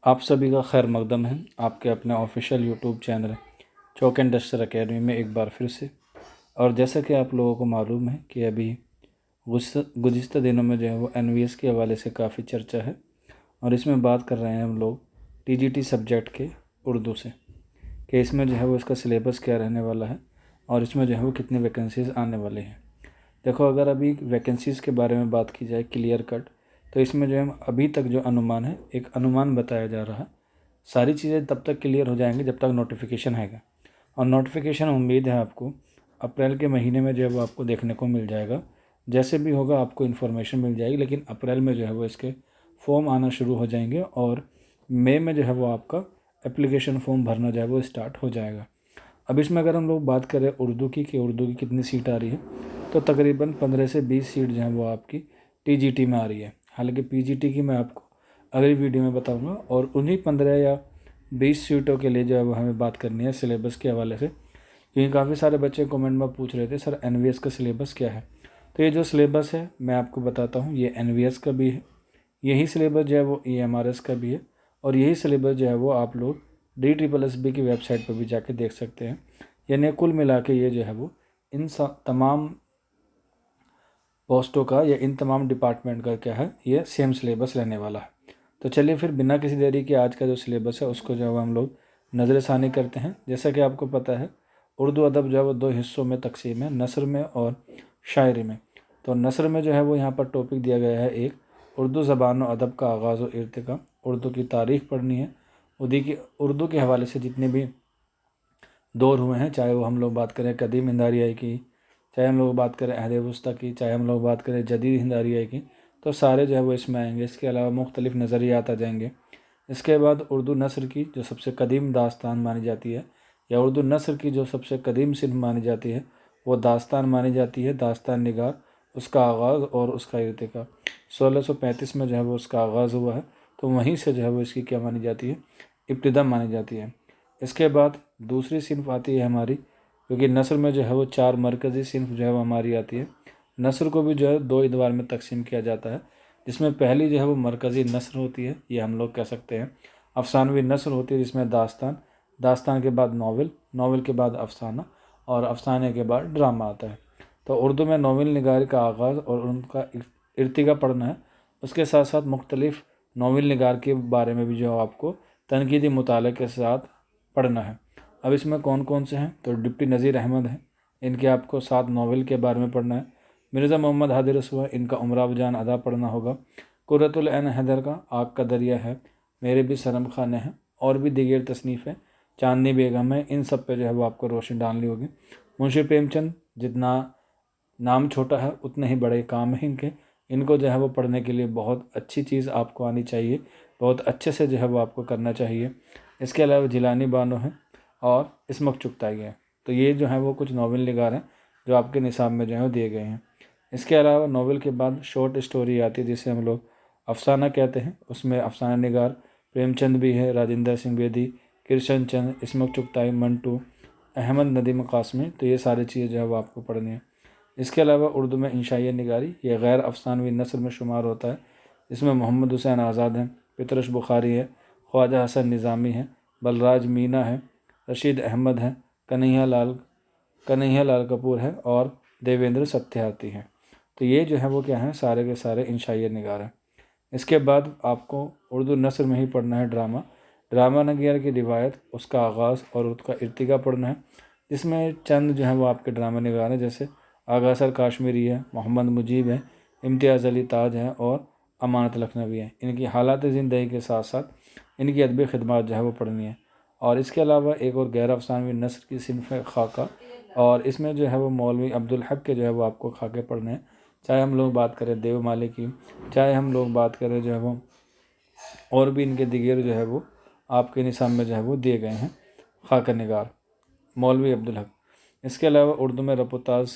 आप सभी का खैर मकदम है आपके अपने official YouTube channel chalk and duster academy में एक बार फिर से। और जैसा कि आप लोगों को मालूम है कि अभी गुज़िश्ता दिनों में जो है वो एनवीएस के हवाले से काफ़ी चर्चा है, और इसमें बात कर रहे हैं हम लोग टीजीटी सब्जेक्ट के उर्दू से कि इसमें जो है वो इसका सिलेबस क्या रहने वाला है और इसमें जो है वो कितनी वैकेंसीज़ आने वाले हैं। देखो, अगर अभी वैकेंसीज़ के बारे में बात की जाए क्लियर कट, तो इसमें जो है अभी तक जो अनुमान है एक अनुमान बताया जा रहा है। सारी चीज़ें तब तक क्लियर हो जाएंगी जब तक नोटिफिकेशन आएगा, और नोटिफिकेशन उम्मीद है आपको अप्रैल के महीने में जो है वो आपको देखने को मिल जाएगा। जैसे भी होगा आपको इन्फॉर्मेशन मिल जाएगी, लेकिन अप्रैल में जो है वो इसके फॉर्म आना शुरू हो जाएंगे और मई में जो है वो आपका एप्लीकेशन फॉर्म भरना जो है वो स्टार्ट हो जाएगा। अब इसमें अगर हम लोग बात करें उर्दू की कि उर्दू की कितनी सीट आ रही है, तो तकरीबन 15 से 20 सीट जो है वो आपकी टीजीटी में आ रही है। हालांकि पीजीटी की मैं आपको अगली वीडियो में बताऊंगा, और उन्हीं 15 या 20 सीटों के लिए जो है वो हमें बात करनी है सिलेबस के हवाले से, क्योंकि काफ़ी सारे बच्चे कमेंट में पूछ रहे थे सर एनवीएस का सिलेबस क्या है। तो ये जो सिलेबस है मैं आपको बताता हूँ, ये एनवीएस का भी है, यही सिलेबस जो है वो ईएमआरएस का भी है, और यही सिलेबस जो है वो आप लोग DSSB की वेबसाइट पर भी जाके देख सकते हैं। यानी कुल मिला के ये जो है वो इन तमाम पोस्टों का या इन तमाम डिपार्टमेंट का क्या है, ये सेम सिलेबस रहने वाला है। तो चलिए फिर बिना किसी देरी के आज का जो सिलेबस है उसको जो है हम लोग नज़रसानी करते हैं। जैसा कि आपको पता है उर्दू अदब जो है वो 2 हिस्सों में तकसीम है, नसर में और शायरी में। तो नसर में जो है वो यहाँ पर टॉपिक दिया गया है एक, उर्दू ज़बान और अदब का आगाज़ और इर्तिका। उर्दू की तारीख़ पढ़नी है, उर्दू के हवाले से जितने भी दौर हुए हैं, चाहे वो हम लोग बात करें कदीम हिंदारियाई की, चाहे हम लोग बात करें अहद वस्ता की, चाहे हम लोग बात करें जदीद हिंदारियाई की, तो सारे जो है वो इसमें आएंगे। इसके अलावा मुख्तलिफ़ नज़रियात आ जाएंगे। इसके बाद उर्दू नस्र की जो सबसे कदीम दास्तान मानी जाती है, या उर्दू नस्र की जो सबसे कदीम सिन्फ मानी जाती है, वो दास्तान मानी जाती है, दास्तान निगार। उसका आगाज़ और उसका इर्तिका 1635 में जो है वो उसका आगाज़ हुआ है, तो वहीं से जो है वो इसकी क्या मानी जाती है, इब्तिदा मानी जाती है। इसके बाद दूसरी सिन्फ आती है हमारी, क्योंकि नस्र में जो है वो 4 मरकज़ी सिन्फ जो है वो हमारी आती है। नस्र को भी जो है 2 इदवार में तकसीम किया जाता है, जिसमें पहली जो है वो मरकज़ी नस्र होती है, ये हम लोग कह सकते हैं। अफसानवी नस्र होती है जिसमें दास्तान, दास्तान के बाद नावल, नावल के बाद अफसाना, और अफसाने के बाद ड्रामा आता है। तो उर्दू में नावल निगार का आगाज़ और उनका इर्तिका पढ़ना है। उसके साथ साथ मुख्तलिफ़ नावल निगार के बारे में भी जो है आपको तनकीदी मुताले के साथ पढ़ना है। अब इसमें कौन कौन से हैं, तो डिप्टी नज़ीर अहमद हैं, इनके आपको 7 नावल के बारे में पढ़ना है। मिर्ज़ा मोहम्मद हादी रसूआ, इनका उमराव जान अदा पढ़ना होगा। कुर्रतुल ऐन हैदर का आग का दरिया है, मेरे भी शर्म खाने हैं, और भी दीगर तसनीफ़ है, चांदनी बेगम है, इन सब पे जो है वो आपको रोशनी डालनी होगी। मुंशी प्रेमचंद, जितना नाम छोटा है उतने ही बड़े काम हैं इनके, इनको जो है वो पढ़ने के लिए बहुत अच्छी चीज़ आपको आनी चाहिए, बहुत अच्छे से जो है वो आपको करना चाहिए। इसके अलावा जिलानी बानो है और इसमक चुगताई है। तो ये जो है वो कुछ नावल निगार हैं जो आपके निसाब में जो है वो दिए गए हैं। इसके अलावा नावल के बाद शॉर्ट स्टोरी आती है जिसे हम लोग अफसाना कहते हैं। उसमें अफसाना निगार प्रेमचंद भी है, राजेंद्र सिंह बेदी, कृष्ण चंद, इसमक चुगताई, मंटू, अहमद नदीम कासमी। तो ये सारी चीज़ें जो है वो आपको पढ़नी है। इसके अलावा उर्दू में इंशाइया निगारी, ये गैर अफसानवी नस्र में शुमार होता है। इसमें मोहम्मद हुसैन आज़ाद हैं, पितरश बुखारी है, ख्वाजा हसन निज़ामी है, बलराज मीना है, रशीद अहमद है, कन्हैया लाल कपूर है, और देवेंद्र सत्यार्थी हैं। तो ये जो है वो क्या है, सारे के सारे इंशाइया निगार हैं। इसके बाद आपको उर्दू नस्र में ही पढ़ना है ड्रामा, ड्रामा नगीर की रिवायत, उसका आगाज़ और उसका इर्तिका पढ़ना है, जिसमें चंद जो है वो आपके ड्रामा निगार हैं, जैसे आगा सर काश्मीरी है, मोहम्मद मुजीब है, इम्तियाज़ अली ताज हैं, और अमानत लखनवी है। इनकी हालात ज़िंदगी के साथ साथ इनकी अदबी खिदमत जो है वो पढ़नी है। और इसके अलावा एक और गैर अफसानवी नस्र की सिनफ है खाका, और इसमें जो है वो मौलवी अब्दुल हक के जो है वो आपको खाके पढ़ने हैं। चाहे हम लोग बात करें देव माली की, चाहे हम लोग बात करें जो है वो और भी इनके दिगर जो है वो आपके निसाब में जो है वो दिए गए हैं खाका निगार मौलवी अब्दुल हक। इसके अलावा उर्दू में रपोताज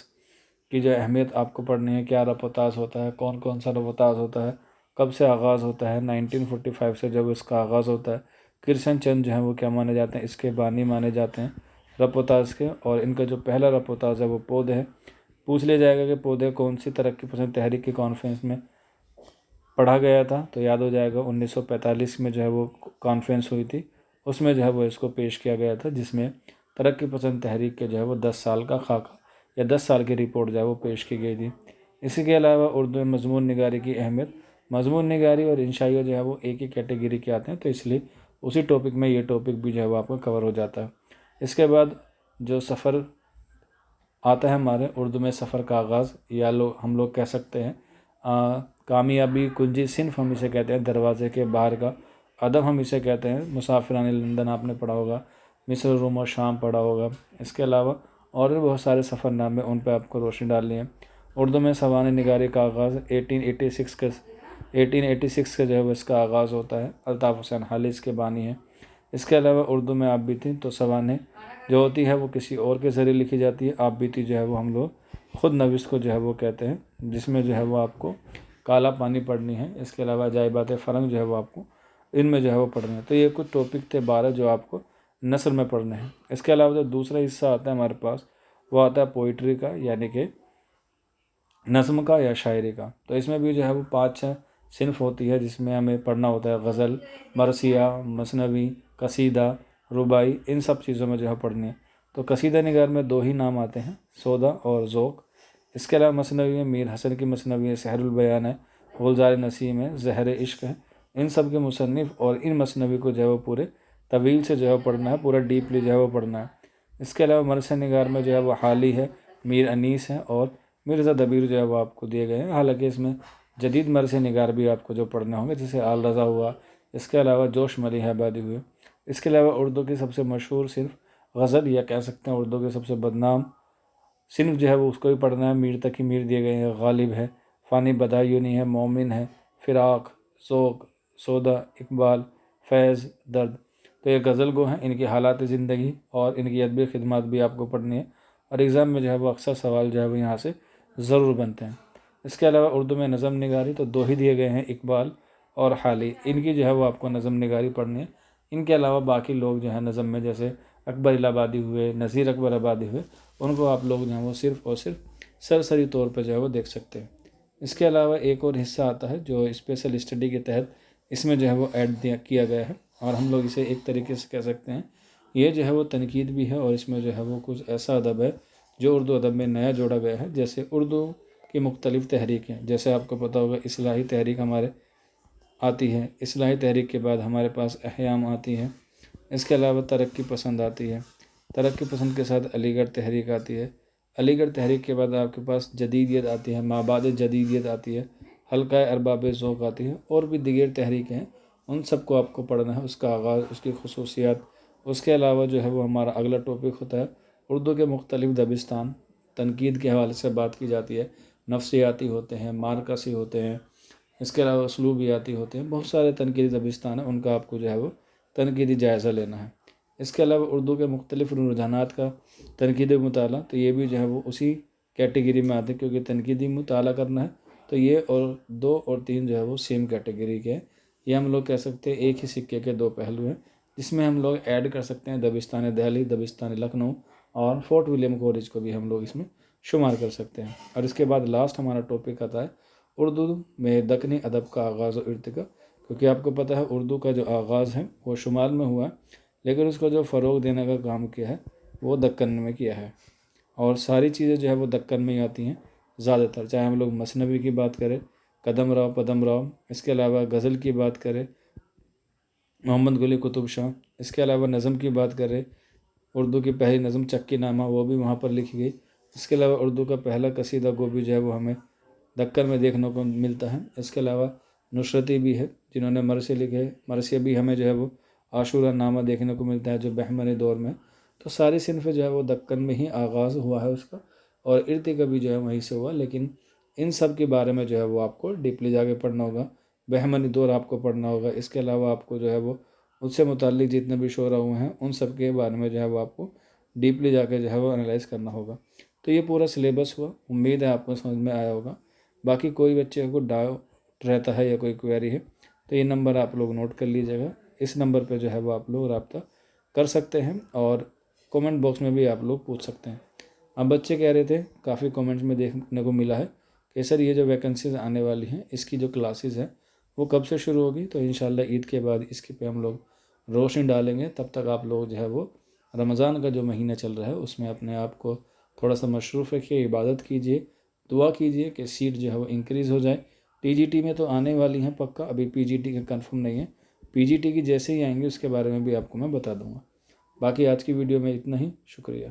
की जो अहमियत आपको पढ़नी है, क्या रपोताज होता है, कौन कौन सा रपोताज होता है, कब से आगाज़ होता है। 1945 से जब इसका आगाज़ होता है। कृष्ण चंद जो है वो क्या माने जाते हैं, इसके बानी माने जाते हैं रपोताज के। और इनका जो पहला रपोताज है वो पौधे है। पूछ लिया जाएगा कि पौधे कौन सी तरक्की पसंद तहरीक की कॉन्फ्रेंस में पढ़ा गया था। तो याद हो जाएगा 1945 में जो है वो कॉन्फ्रेंस हुई थी, उसमें जो है वो इसको पेश किया गया था, जिसमें तरक्की पसंद तहरीक के जो है वो 10 साल का खाका या 10 साल की रिपोर्ट जो है वो पेश की गई थी। इसी के अलावा उर्दू में मजमून निगारी की अहमियत, मजमून निगारी और इंशाइया जो है वो एक ही कैटेगरी के आते हैं, तो इसलिए उसी टॉपिक में ये टॉपिक भी जो है वो आपका कवर हो जाता है। इसके बाद जो सफ़र आता है हमारे उर्दू में, सफ़र का आगाज़ या हम लोग कह सकते हैं कामयाबी कुंजी सिन्फ हम इसे कहते हैं, दरवाजे के बाहर का अदब हम इसे कहते हैं। मुसाफिरान लंदन आपने पढ़ा होगा, मिस्र रोम और शाम पढ़ा होगा। इसके अलावा और भी बहुत सारे सफ़रनामे, उन पर आपको रोशनी डालनी है। उर्दू में सवाने निगारी का आगाज़ 1886 के जो है वो इसका आगाज़ होता है। अल्ताफ़ हुसैन हाली इसके बानी हैं। इसके अलावा उर्दू में आप बीती, तो सवाने जो होती है वो किसी और के ज़रिए लिखी जाती है। आप बीती जो है वो हम लोग ख़ुद नविस को जो है वो कहते हैं, जिसमें जो है वो आपको काला पानी पढ़नी है। इसके अलावा अजाइबात फ़रंग जो है वो आपको इनमें जो है वो पढ़ने हैं। तो ये कुछ टॉपिक थे 12 जो आपको नस्र में पढ़ने हैं। इसके अलावा जो दूसरा हिस्सा आता है हमारे पास, वो आता है पोइट्री का, यानी कि नज़्म का या शायरी का। तो इसमें भी जो है वो 5-6 सिनफ होती है, जिसमें हमें पढ़ना होता है गज़ल, मरसिया, मसनवी, कसीदा, रुबाई, इन सब चीज़ों में जो है पढ़नी है। तो कसीदा निगार में 2 ही नाम आते हैं, सौदा और ज़ौक़। इसके अलावा मसनवी में मीर हसन की मसनवी है, सहरुल बयान है, गुलजार नसीम है, ज़हर इश्क है। इन सब के मुसन्निफ़ और इन मसनवी को जो है वो पूरे तवील से जो है पढ़ना है, पूरा डीपली जो है वो पढ़ना है। इसके अलावा मरसे निगार में जो है वो हाली है, मीर अनीस है और मिर्ज़ा दबीर जो है वो आपको दिए गए हैं। हालांकि इसमें जदीद मरसे निगार भी आपको जो पढ़ने होंगे, जैसे आल रज़ा हुआ। इसके अलावा जोश मलिह आबादी हुए। इसके अलावा उर्दू की सबसे मशहूर सिर्फ गज़ल, या कह सकते हैं उर्दू के सबसे बदनाम सिर्फ जो है वो उसको भी पढ़ना है। मीर तकी मीर दिए गए हैं, गालिब है, फ़ानी बदायूनी है, मोमिन है, फ़िराक, ज़ौक़, सौदा, इकबाल, फैज़, दर्द। तो ये गज़ल गो हैं, इनकी हालात ज़िंदगी और इनकी अदबी खिदमत भी आपको पढ़नी है, और एग्ज़ाम में जो है वो अक्सर सवाल जो है वो यहाँ से ज़रूर बनते हैं। इसके अलावा उर्दू में नज़म निगारी तो 2 ही दिए गए हैं, इकबाल और हाली। इनकी जो है वो आपको नज़म निगारी पढ़नी है। इनके अलावा बाकी लोग जो है नज़म में, जैसे अकबर इलाहाबादी हुए, नज़ीर अकबर आबादी हुए, उनको आप लोग जो है वो सिर्फ़ और सिर्फ सरसरी तौर पर जो है वो देख सकते हैं। इसके अलावा एक और हिस्सा आता है जो स्पेशल स्टडी के तहत इसमें जो है वो ऐड किया गया है, और हम लोग इसे एक तरीके से कह सकते हैं ये जो है वो तनकीद भी है, और इसमें जो है वो कुछ ऐसा अदब है जो उर्दू अदब में नया जोड़ा गया है। जैसे उर्दू की मुख्तलिफ़ तहरीकें, जैसे आपको पता होगा इस्लाही तहरीक हमारे आती है, इस्लाही तहरीक के बाद हमारे पास अहयाम आती है। इसके अलावा तरक्की पसंद आती है, तरक्की पसंद के साथ अलीगढ़ तहरीक आती है, अलीगढ़ तहरीक के बाद आपके पास जदीदियत आती है, माबाद जदीदियत आती है, हल्का अरबाब ज़ौक़ आती है, और भी दीगर तहरीकें हैं। उन सबको आपको पढ़ना है, उसका आगाज़, उसकी खसूसियात। उसके अलावा जो है वो हमारा अगला टॉपिक होता है उर्दू के मुख्तलिफ़ दबिस्तान। तनकीद के हवाले से बात की जाती है, नफ्सियाती होते हैं, मारकसी होते हैं, इसके अलावा उसलूबियाती होते हैं। बहुत सारे तनकीदी दबिस्तान हैं, उनका आपको जो है वो तनकीदी जायज़ा लेना है। इसके अलावा उर्दू के मुख्तलिफ़ रुझानात का तनकीदी मुताला, तो ये भी जो है वो उसी कैटेगरी में आते हैं, क्योंकि तनकीदी मुताला करना है तो ये और 2 और 3 जो है वो सेम कैटेगरी के हैं। ये हम लोग कह सकते हैं एक ही सिक्के के 2 पहलू हैं, जिसमें हम लोग ऐड कर सकते हैं दबिस्तान दिल्ली, दबिस्तान लखनऊ और फोर्ट विलियम कॉलेज को भी हम लोग इसमें शुमार कर सकते हैं। और इसके बाद लास्ट हमारा टॉपिक आता है उर्दू में दक्कनी अदब का आगाज़ और इर्तिका। क्योंकि आपको पता है उर्दू का जो आगाज़ है वो शुमाल में हुआ, लेकिन उसको जो फ़रोग़ देने का काम किया है वो दक्कन में किया है, और सारी चीज़ें जो है वो दक्कन में ही आती हैं ज़्यादातर। चाहे हम लोग मसनवी की बात करें, कदम राव, पदम राव, इसके अलावा गज़ल की बात करें, मोहम्मद कुली कुतुब शाह, इसके अलावा नज़म की बात करें, उर्दू की पहली नज़म चक्की नामा वो भी वहाँ पर लिखी गई। इसके अलावा उर्दू का पहला कसीदा गोभी जो है वो हमें दक्कन में देखने को मिलता है। इसके अलावा नुसरती भी है जिन्होंने मरसे लिखे, मरसिया भी हमें जो है वो आशूरा नामा देखने को मिलता है जो बहमनी दौर में। तो सारी सिनफ जो है वो दक्कन में ही आगाज़ हुआ है उसका, और इर्तिका भी जो है वहीं से हुआ। लेकिन इन सब के बारे में जो है वो आपको डीपली जाके पढ़ना होगा, बहमनी दौर आपको पढ़ना होगा। इसके अलावा आपको जो है वो उससे मुताल्लिक़ जितने भी शोरा हुए हैं उन सब के बारे में जो है वो आपको डीपली जाके जो है वो एनालाइज करना होगा। तो ये पूरा सिलेबस हुआ, उम्मीद है आपको समझ में आया होगा। बाकी कोई बच्चे को डाउट रहता है या कोई क्वेरी है तो ये नंबर आप लोग नोट कर लीजिएगा। इस नंबर पे जो है वो आप लोग रब्ता कर सकते हैं, और कमेंट बॉक्स में भी आप लोग पूछ सकते हैं। अब बच्चे कह रहे थे, काफ़ी कमेंट्स में देखने को मिला है कि सर ये जो वैकेंसीज आने वाली हैं इसकी जो क्लासेस है وہ کب سے شروع ہوگی؟ تو انشاءاللہ عید کے بعد اس کے پہ ہم لوگ روشنی ڈالیں گے. تب تک آپ لوگ جو ہے وہ رمضان کا جو مہینہ چل رہا ہے اس میں اپنے آپ کو تھوڑا سا مصروف رکھیے، عبادت کیجیے، دعا کیجیے کہ سیٹ جو ہے وہ انکریز ہو جائے. ٹی جی ٹی میں تو آنے والی ہیں پکا، ابھی پی جی ٹی کا کنفرم نہیں ہے. پی جی ٹی کی جیسے ہی آئیں گے اس کے بارے میں بھی آپ کو میں بتا دوں گا. باقی آج کی ویڈیو میں اتنا ہی. شکریہ.